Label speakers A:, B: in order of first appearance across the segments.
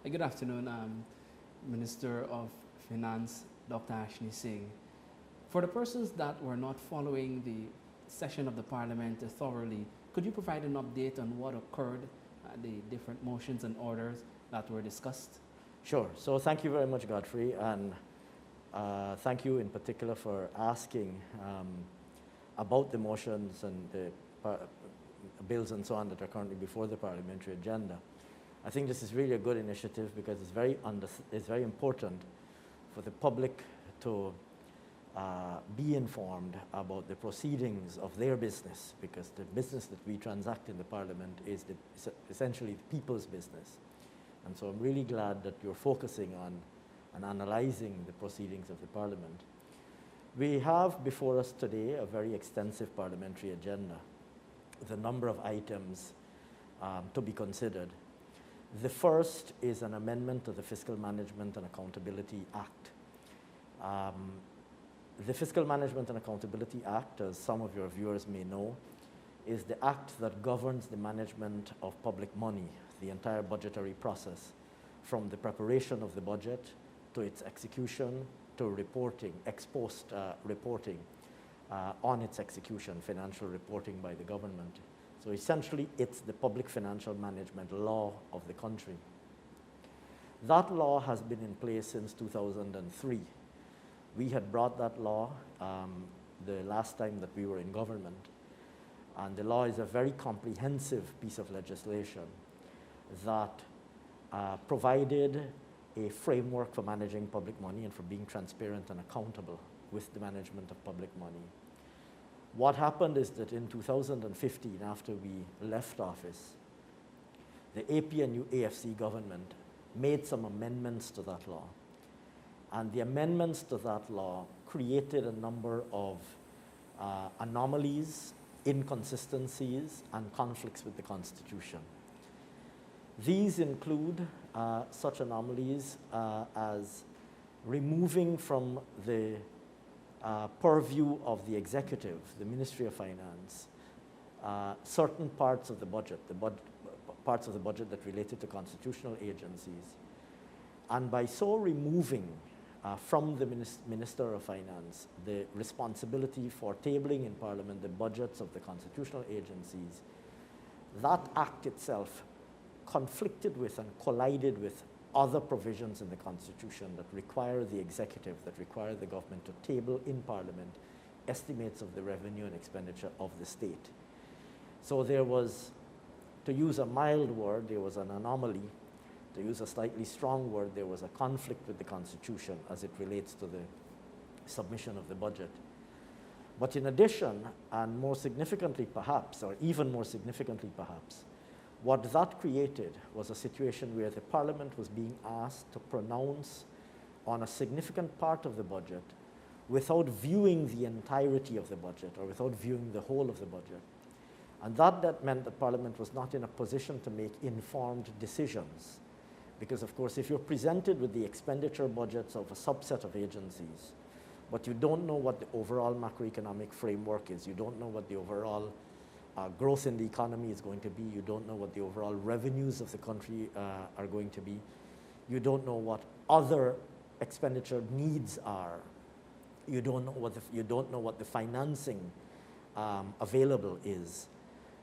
A: Good afternoon, Minister of Finance, Dr. Ashni Singh. For the persons that were not following the session of the Parliament thoroughly, could you provide an update on what occurred, the different motions and orders that were discussed?
B: Sure. So thank you very much, Godfrey, and thank you in particular for asking about the motions and the bills and so on that are currently before the parliamentary agenda. I think this is really a good initiative because it's very important for the public to be informed about the proceedings of their business, because the business that we transact in the Parliament is essentially the people's business. And so I'm really glad that you're focusing on and analyzing the proceedings of the Parliament. We have before us today a very extensive parliamentary agenda, with a number of items to be considered. The first is an amendment to the Fiscal Management and Accountability Act. The Fiscal Management and Accountability Act, as some of your viewers may know, is the act that governs the management of public money, the entire budgetary process, from the preparation of the budget to its execution to reporting, ex post reporting on its execution, financial reporting by the government. So essentially, it's the public financial management law of the country. That law has been in place since 2003. We had brought that law the last time that we were in government, and the law is a very comprehensive piece of legislation that provided a framework for managing public money and for being transparent and accountable with the management of public money. What happened is that in 2015, after we left office, the APNU AFC government made some amendments to that law. And the amendments to that law created a number of anomalies, inconsistencies, and conflicts with the Constitution. These include such anomalies as removing from the purview of the executive, the Ministry of Finance, certain parts of the budget, parts of the budget that related to constitutional agencies. And by so removing from the Minister of Finance the responsibility for tabling in Parliament the budgets of the constitutional agencies, that act itself conflicted with and collided with other provisions in the Constitution that require the executive, that require the government to table in Parliament estimates of the revenue and expenditure of the state. So there was, to use a mild word, there was an anomaly. To use a slightly strong word, there was a conflict with the Constitution as it relates to the submission of the budget. But in addition, and more significantly perhaps, or even more significantly perhaps, what that created was a situation where the Parliament was being asked to pronounce on a significant part of the budget without viewing the entirety of the budget or without viewing the whole of the budget. And that meant that Parliament was not in a position to make informed decisions. Because, of course, if you're presented with the expenditure budgets of a subset of agencies, but you don't know what the overall macroeconomic framework is, you don't know what the overall growth in the economy is going to be, you don't know what the overall revenues of the country are going to be, you don't know what other expenditure needs are, you don't know what the financing available is,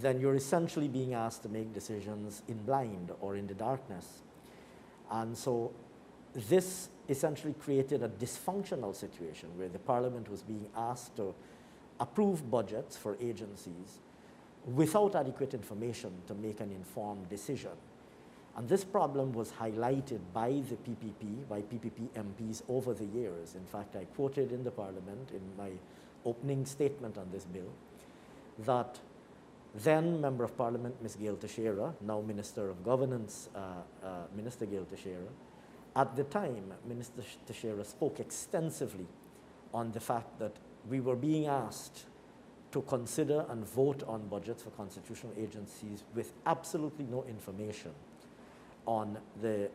B: then you're essentially being asked to make decisions in blind or in the darkness. And so this essentially created a dysfunctional situation where the Parliament was being asked to approve budgets for agencies without adequate information to make an informed decision. And this problem was highlighted by the PPP, by PPP MPs over the years. In fact, I quoted in the Parliament in my opening statement on this bill that then Member of Parliament, Ms. Gail Teixeira, now Minister of Governance, Minister Gail Teixeira, at the time, Minister Teixeira spoke extensively on the fact that we were being asked to consider and vote on budgets for constitutional agencies with absolutely no information on the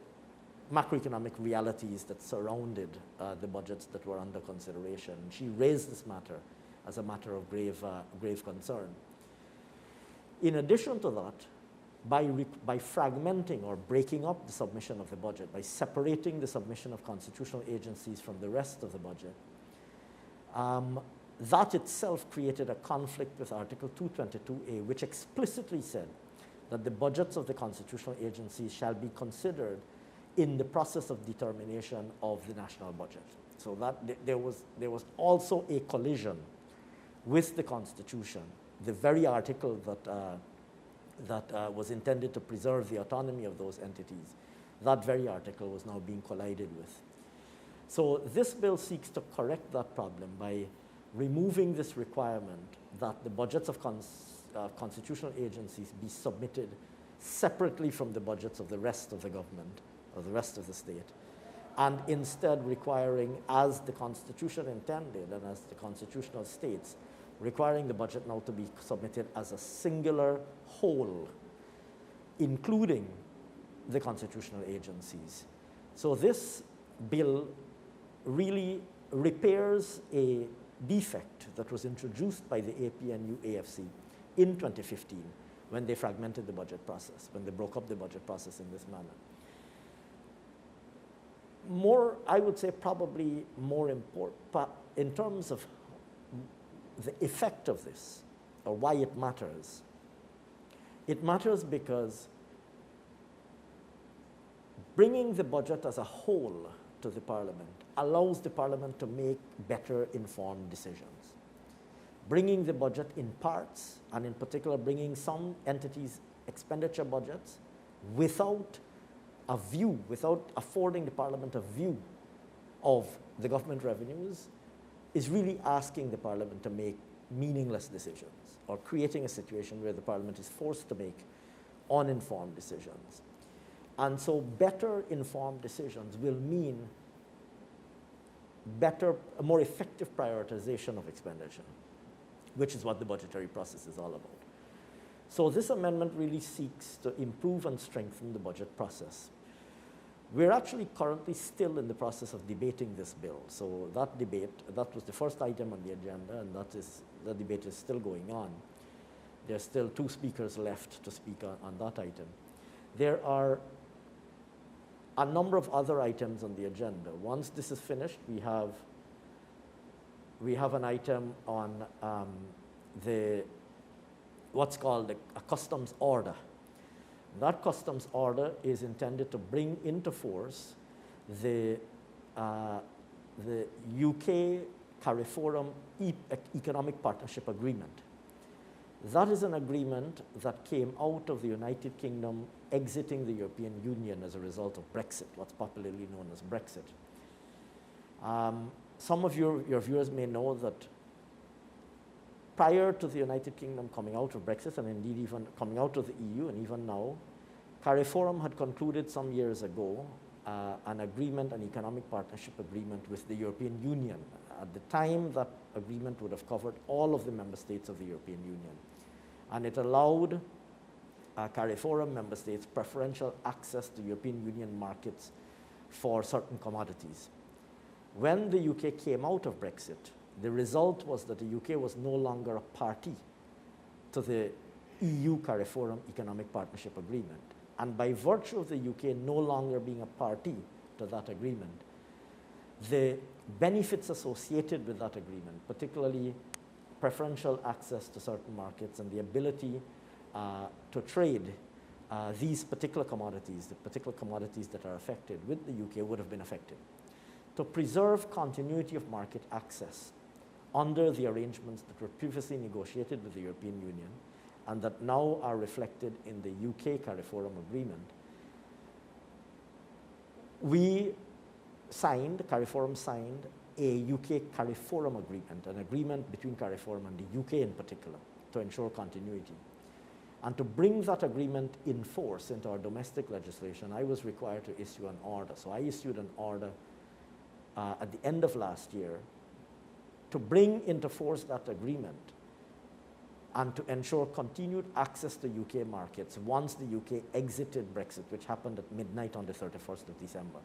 B: macroeconomic realities that surrounded the budgets that were under consideration. She raised this matter as a matter of grave concern. In addition to that, by fragmenting or breaking up the submission of the budget, by separating the submission of constitutional agencies from the rest of the budget, that itself created a conflict with Article 222A, which explicitly said that the budgets of the constitutional agencies shall be considered in the process of determination of the national budget. So that there was also a collision with the Constitution, the very article that was intended to preserve the autonomy of those entities. That very article was now being collided with. So this bill seeks to correct that problem by removing this requirement that the budgets of constitutional agencies be submitted separately from the budgets of the rest of the government or the rest of the state, and instead requiring, as the Constitution intended and as the constitutional states, requiring the budget now to be submitted as a singular whole, including the constitutional agencies. So this bill really repairs a defect that was introduced by the APNU AFC in 2015 when they fragmented the budget process, when they broke up the budget process in this manner. More, I would say probably more important, in terms of the effect of this, or why it matters because bringing the budget as a whole to the Parliament allows the Parliament to make better informed decisions. Bringing the budget in parts, and in particular bringing some entities' expenditure budgets without a view, without affording the Parliament a view of the government revenues, is really asking the Parliament to make meaningless decisions, or creating a situation where the Parliament is forced to make uninformed decisions. And so better informed decisions will mean a more effective prioritization of expenditure, which is what the budgetary process is all about. So this amendment really seeks to improve and strengthen the budget process. We're actually currently still in the process of debating this bill. So that debate, that was the first item on the agenda, and that debate is still going on. There's still 2 speakers left to speak on that item. There are a number of other items on the agenda. Once this is finished, we have an item on what's called a customs order. That customs order is intended to bring into force the UK CARIFORUM Economic Partnership Agreement. That is an agreement that came out of the United Kingdom exiting the European Union as a result of Brexit, what's popularly known as Brexit. Some of your viewers may know that prior to the United Kingdom coming out of Brexit, and indeed even coming out of the EU, and even now, CARIFORUM had concluded some years ago an economic partnership agreement with the European Union. At the time, that agreement would have covered all of the member states of the European Union. And it allowed CARIFORUM member states preferential access to European Union markets for certain commodities. When the UK came out of Brexit, the result was that the UK was no longer a party to the EU CARIFORUM Economic Partnership Agreement. And by virtue of the UK no longer being a party to that agreement, the benefits associated with that agreement, particularly preferential access to certain markets and the ability to trade these particular commodities, the particular commodities that are affected with the UK, would have been affected. To preserve continuity of market access under the arrangements that were previously negotiated with the European Union and that now are reflected in the UK CARIFORUM agreement, CARIFORUM signed a UK CARIFORUM agreement, an agreement between CARIFORUM and the UK in particular, to ensure continuity. And to bring that agreement in force into our domestic legislation, I was required to issue an order. So I issued an order at the end of last year to bring into force that agreement and to ensure continued access to UK markets once the UK exited Brexit, which happened at midnight on the 31st of December.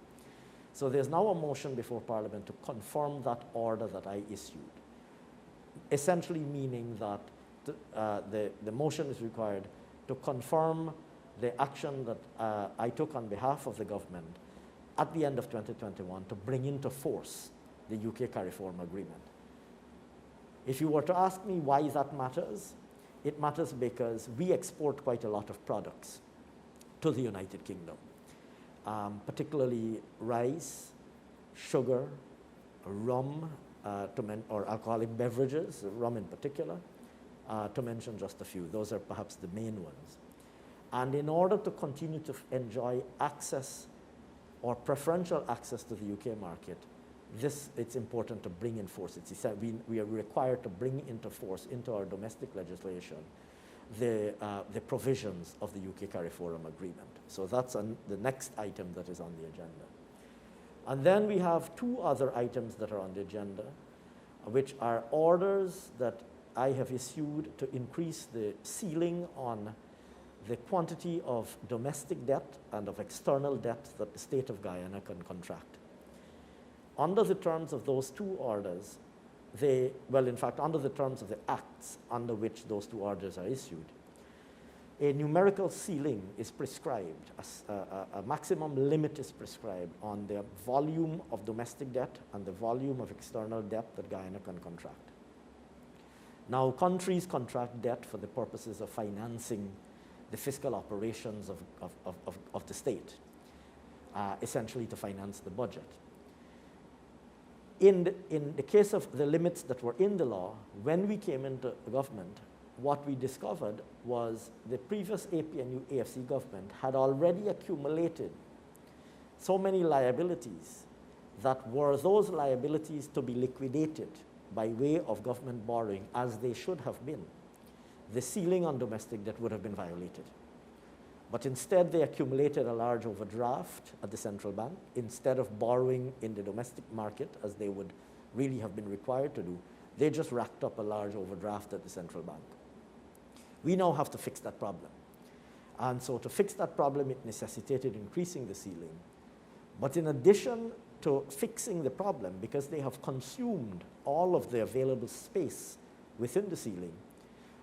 B: So there's now a motion before Parliament to confirm that order that I issued, essentially meaning that the motion is required to confirm the action that I took on behalf of the government at the end of 2021 to bring into force the UK CARIFORM agreement. If you were to ask me why that matters, it matters because we export quite a lot of products to the United Kingdom, particularly rice, sugar, rum, or alcoholic beverages, rum in particular, to mention just a few. Those are perhaps the main ones. And in order to continue to enjoy access or preferential access to the UK market, it's important to bring in force. We are required to bring into force, into our domestic legislation, the provisions of the UK CARIFORM agreement. So that's the next item that is on the agenda. And then we have two other items that are on the agenda, which are orders that I have issued to increase the ceiling on the quantity of domestic debt and of external debt that the state of Guyana can contract. Under the terms of those two orders, in fact, under the terms of the acts under which those two orders are issued, a numerical ceiling is prescribed, a maximum limit is prescribed on the volume of domestic debt and the volume of external debt that Guyana can contract. Now, countries contract debt for the purposes of financing the fiscal operations of the state, essentially to finance the budget. In the case of the limits that were in the law, when we came into government, what we discovered was the previous APNU AFC government had already accumulated so many liabilities that were those liabilities to be liquidated by way of government borrowing as they should have been, the ceiling on domestic debt would have been violated. But instead, they accumulated a large overdraft at the central bank. Instead of borrowing in the domestic market, as they would really have been required to do, they just racked up a large overdraft at the central bank. We now have to fix that problem. And so to fix that problem, it necessitated increasing the ceiling. But in addition to fixing the problem, because they have consumed all of the available space within the ceiling,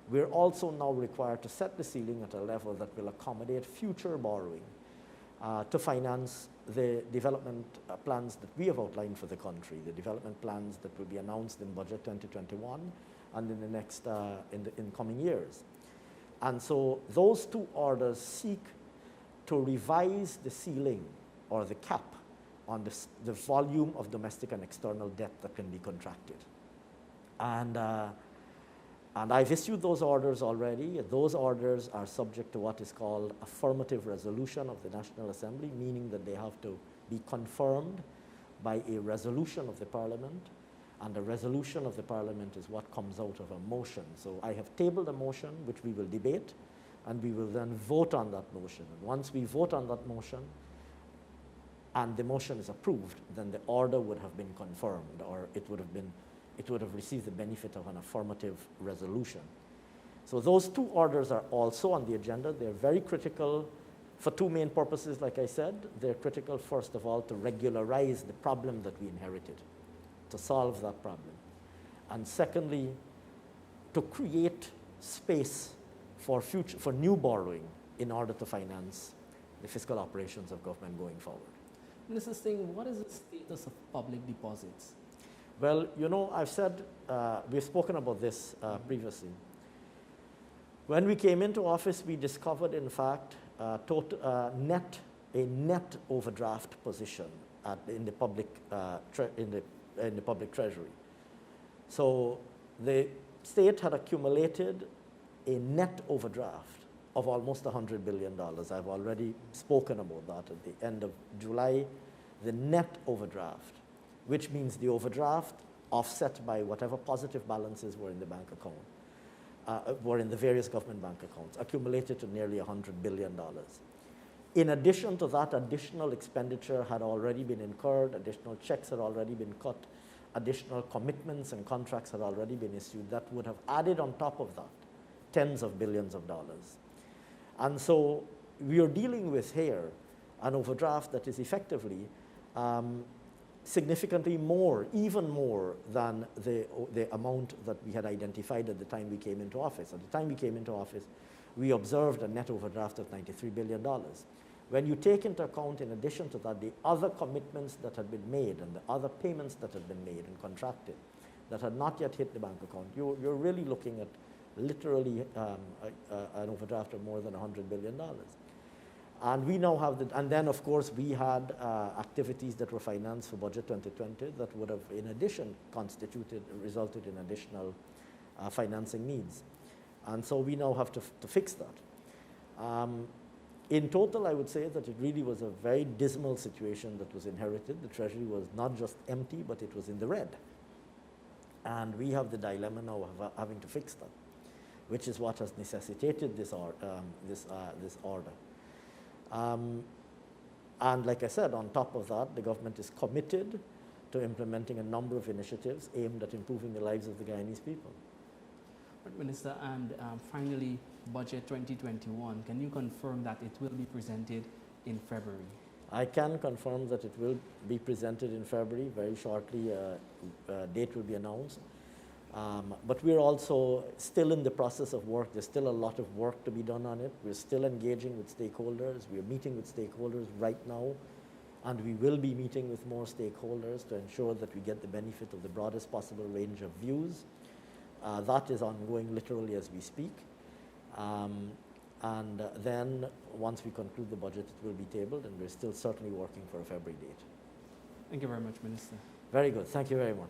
B: we're also now required to set the ceiling at a level that will accommodate future borrowing to finance the development plans that we have outlined for the country, the development plans that will be announced in Budget 2021 and in the next, in coming years. And so those two orders seek to revise the ceiling or the cap on the volume of domestic and external debt that can be contracted. And I've issued those orders already. Those orders are subject to what is called affirmative resolution of the National Assembly, meaning that they have to be confirmed by a resolution of the Parliament, and the resolution of the Parliament is what comes out of a motion. So I have tabled a motion which we will debate, and we will then vote on that motion. And once we vote on that motion, and the motion is approved, then the order would have been confirmed, or it would have received the benefit of an affirmative resolution. So those two orders are also on the agenda. They're very critical for two main purposes, like I said. They're critical, first of all, to regularize the problem that we inherited, to solve that problem. And secondly, to create space for new borrowing in order to finance the fiscal operations of government going forward.
A: Minister Singh, what is the status of public deposits?
B: Well, you know, I've said, we've spoken about this previously. When we came into office, we discovered, in fact, a net overdraft position in the public treasury. So the state had accumulated a net overdraft of almost $100 billion. I've already spoken about that at the end of July. The net overdraft, which means the overdraft offset by whatever positive balances were in the bank account, were in the various government bank accounts, accumulated to nearly $100 billion. In addition to that, additional expenditure had already been incurred, additional checks had already been cut, additional commitments and contracts had already been issued that would have added on top of that tens of billions of dollars. And so we are dealing with here an overdraft that is effectively significantly more, even more than the amount that we had identified at the time we came into office. At the time we came into office, we observed a net overdraft of $93 billion. When you take into account, in addition to that, the other commitments that had been made and the other payments that had been made and contracted that had not yet hit the bank account, you're really looking at literally an overdraft of more than $100 billion. And we now have and then of course we had activities that were financed for Budget 2020 that would have in addition resulted in additional financing needs. And so we now have to fix that. In total, I would say that it really was a very dismal situation that was inherited. The Treasury was not just empty, but it was in the red. And we have the dilemma now of having to fix that, which is what has necessitated this order. And like I said, on top of that, the government is committed to implementing a number of initiatives aimed at improving the lives of the Guyanese people.
A: Minister, and finally, Budget 2021, can you confirm that it will be presented in February?
B: I can confirm that it will be presented in February. Very shortly, a date will be announced. But we're also still in the process of work. There's still a lot of work to be done on it. We're still engaging with stakeholders. We're meeting with stakeholders right now, and we will be meeting with more stakeholders to ensure that we get the benefit of the broadest possible range of views. That is ongoing literally as we speak. And then once we conclude the budget, it will be tabled, and we're still certainly working for a February date.
A: Thank you very much, Minister.
B: Very good. Thank you very much.